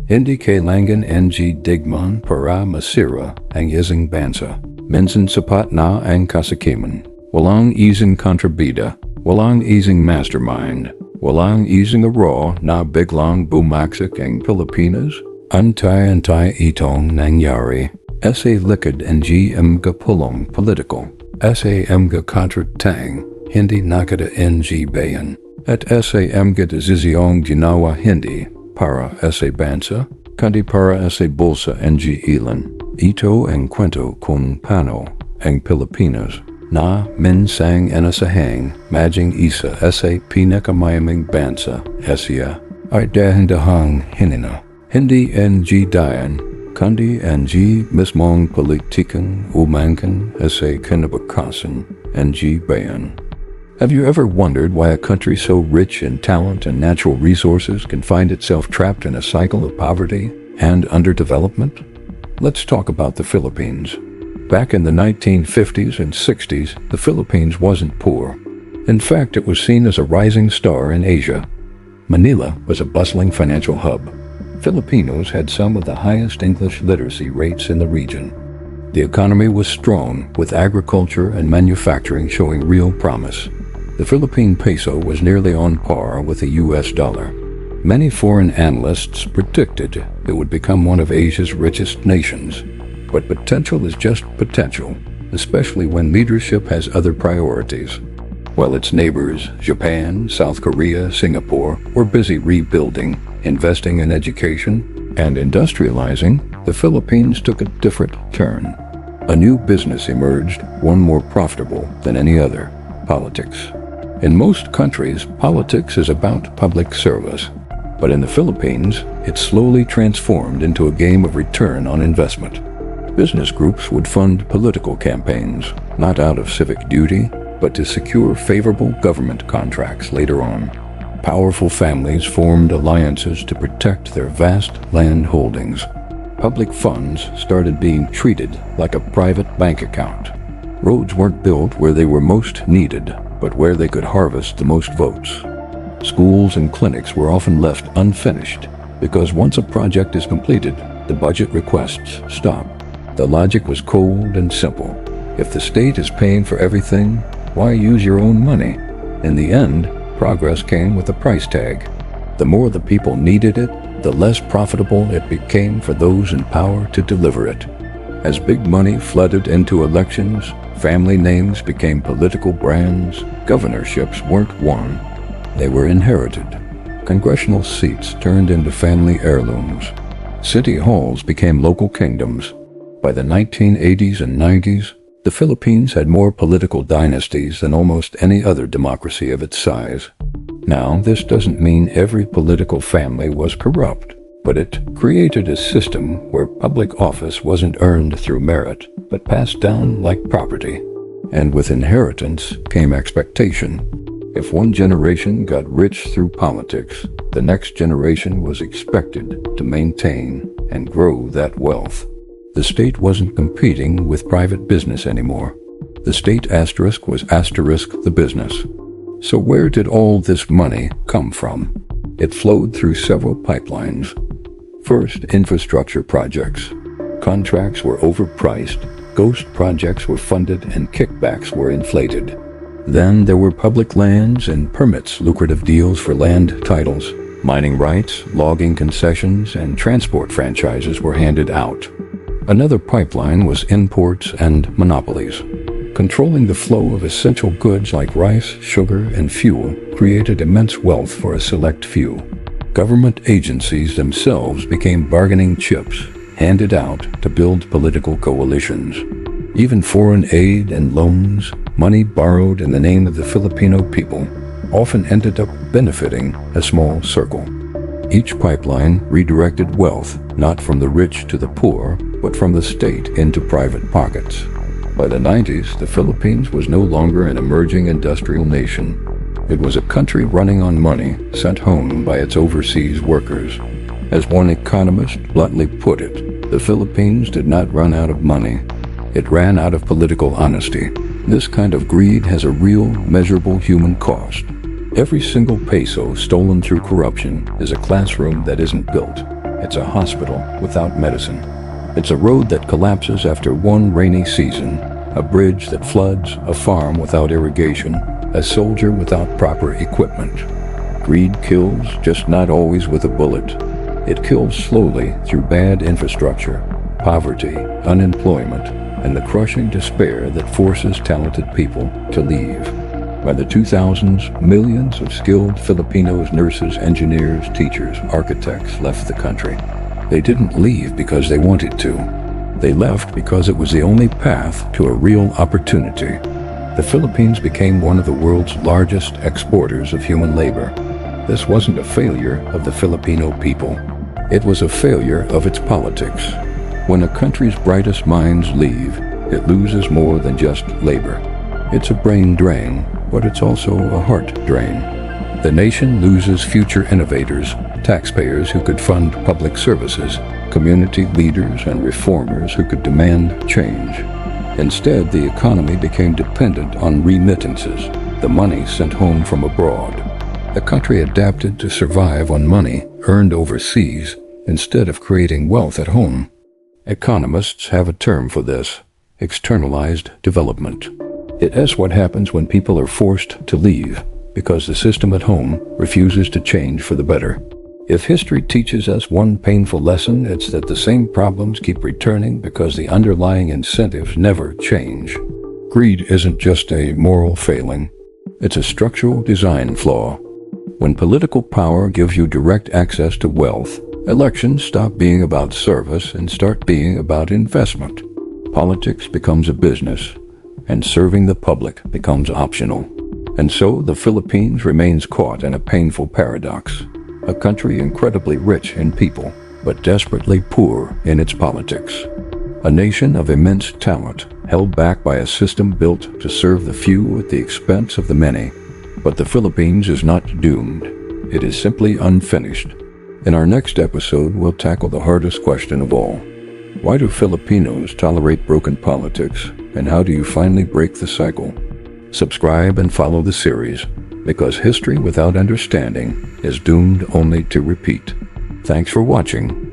Hindi kailangan ng digman para masira ang isang bansa. Minsan sapat na ang kasakiman. Walang isang kontrabida. Walang isang mastermind. Walang isang raw na biglang bumagsak ang Pilipinas. Antay-antay itong nangyari. Sa likod ng mga pulong political. Sa mga kontratang hindi nakadaingibayan. At sa mga desisyong ginawa hindi para sa bansa, kundi para sa bulsa ng ilan. Ito ang kwento kung paano ang Pilipinas na minsang inasahang maging isa sa pinakamayamang bansa Asia ay dahan-dahang hinina. Hindi ng dayan, kundi ang mismong politikang umangkin sa kinabukasan ng bayan. Have you ever wondered why a country so rich in talent and natural resources can find itself trapped in a cycle of poverty and underdevelopment? Let's talk about the Philippines. Back in the 1950s and 60s, the Philippines wasn't poor. In fact, it was seen as a rising star in Asia. Manila was a bustling financial hub. Filipinos had some of the highest English literacy rates in the region. The economy was strong, with agriculture and manufacturing showing real promise. The Philippine peso was nearly on par with the US dollar. Many foreign analysts predicted it would become one of Asia's richest nations. But potential is just potential, especially when leadership has other priorities. While its neighbors, Japan, South Korea, Singapore, were busy rebuilding, investing in education, and industrializing, the Philippines took a different turn. A new business emerged, one more profitable than any other: politics. In most countries, politics is about public service. But in the Philippines, it slowly transformed into a game of return on investment. Business groups would fund political campaigns, not out of civic duty, but to secure favorable government contracts later on. Powerful families formed alliances to protect their vast land holdings. Public funds started being treated like a private bank account. Roads weren't built where they were most needed, but where they could harvest the most votes. Schools and clinics were often left unfinished because once a project is completed, the budget requests stop. The logic was cold and simple. If the state is paying for everything, why use your own money? In the end, progress came with a price tag. The more the people needed it, the less profitable it became for those in power to deliver it. As big money flooded into elections, family names became political brands, governorships weren't won, they were inherited. Congressional seats turned into family heirlooms. City halls became local kingdoms. By the 1980s and 90s, the Philippines had more political dynasties than almost any other democracy of its size. Now, this doesn't mean every political family was corrupt, but it created a system where public office wasn't earned through merit, but passed down like property. And with inheritance came expectation. If one generation got rich through politics, the next generation was expected to maintain and grow that wealth. The state wasn't competing with private business anymore. The state asterisk was asterisk the business. So where did all this money come from? It flowed through several pipelines. First, infrastructure projects. Contracts were overpriced, ghost projects were funded, and kickbacks were inflated. Then there were public lands and permits, lucrative deals for land titles. Mining rights, logging concessions, and transport franchises were handed out. Another pipeline was imports and monopolies. Controlling the flow of essential goods like rice, sugar, and fuel created immense wealth for a select few. Government agencies themselves became bargaining chips, handed out to build political coalitions. Even foreign aid and loans, money borrowed in the name of the Filipino people, often ended up benefiting a small circle. Each pipeline redirected wealth not from the rich to the poor, but from the state into private pockets. By the 90s, the Philippines was no longer an emerging industrial nation. It was a country running on money sent home by its overseas workers. As one economist bluntly put it, the Philippines did not run out of money. It ran out of political honesty. This kind of greed has a real, measurable human cost. Every single peso stolen through corruption is a classroom that isn't built. It's a hospital without medicine. It's a road that collapses after one rainy season, a bridge that floods, a farm without irrigation, a soldier without proper equipment. Greed kills, just not always with a bullet. It kills slowly through bad infrastructure, poverty, unemployment, and the crushing despair that forces talented people to leave. By the 2000s, millions of skilled Filipinos, nurses, engineers, teachers, architects left the country. They didn't leave because they wanted to. They left because it was the only path to a real opportunity. The Philippines became one of the world's largest exporters of human labor. This wasn't a failure of the Filipino people. It was a failure of its politics. When a country's brightest minds leave, it loses more than just labor. It's a brain drain, but it's also a heart drain. The nation loses future innovators, taxpayers who could fund public services, community leaders and reformers who could demand change. Instead, the economy became dependent on remittances, the money sent home from abroad. The country adapted to survive on money earned overseas instead of creating wealth at home. Economists have a term for this: externalized development. It is what happens when people are forced to leave because the system at home refuses to change for the better. If history teaches us one painful lesson, it's that the same problems keep returning because the underlying incentives never change. Greed isn't just a moral failing, it's a structural design flaw. When political power gives you direct access to wealth, elections stop being about service and start being about investment. Politics becomes a business, and serving the public becomes optional. And so the Philippines remains caught in a painful paradox. A country incredibly rich in people, but desperately poor in its politics. A nation of immense talent, held back by a system built to serve the few at the expense of the many. But the Philippines is not doomed. It is simply unfinished. In our next episode, we'll tackle the hardest question of all. Why do Filipinos tolerate broken politics, and how do you finally break the cycle? Subscribe and follow the series, because history without understanding is doomed only to repeat. Thanks for watching.